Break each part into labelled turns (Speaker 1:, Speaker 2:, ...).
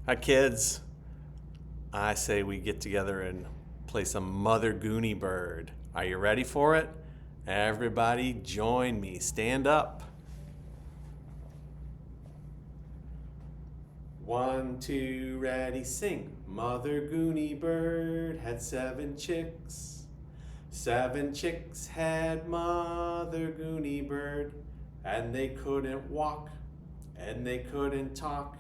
Speaker 1: Hi, kids. I say we get together and play some Mother Goonie Bird. Are you ready for it? Everybody join me. Stand up. 1, 2, ready, sing. Mother Goonie Bird had 7 chicks. 7 chicks had Mother Goonie Bird, and they couldn't walk, and they couldn't talk,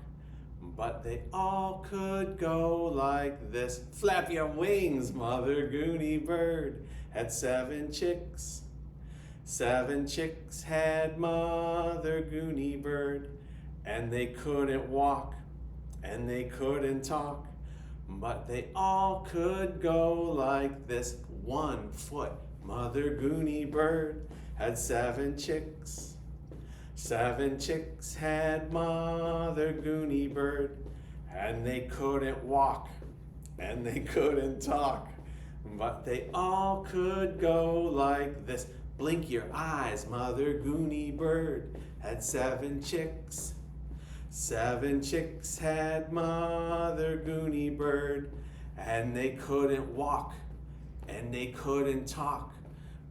Speaker 1: but they all could go like this. Flap your wings, Mother Goonie Bird had 7 chicks. 7 chicks had Mother Goonie Bird, and they couldn't walk, and they couldn't talk, but they all could go like this. 1 foot, Mother Goonie Bird had 7 chicks. 7 chicks had Mother Goonie Bird, and they couldn't walk, and they couldn't talk, but they all could go like this. Blink your eyes, Mother Goonie Bird had 7 chicks. 7 chicks had Mother Goonie Bird, and they couldn't walk, and they couldn't talk,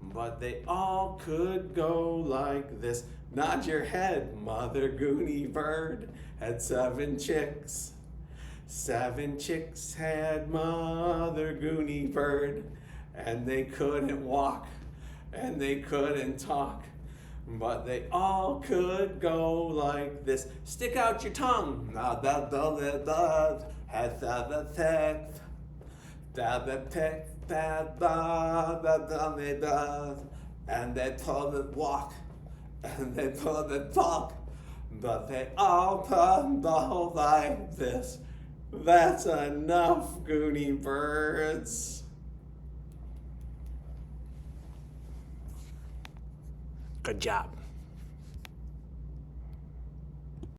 Speaker 1: but they all could go like this. Nod your head, Mother Goonie Bird had 7 chicks. 7 chicks had Mother Goonie Bird, and they couldn't walk, and they couldn't talk, but they all could go like this. Stick out your tongue. Had the text. And they told it walk, and they told it talk, but they all could go like this. That's enough, Goonie Birds. Good job.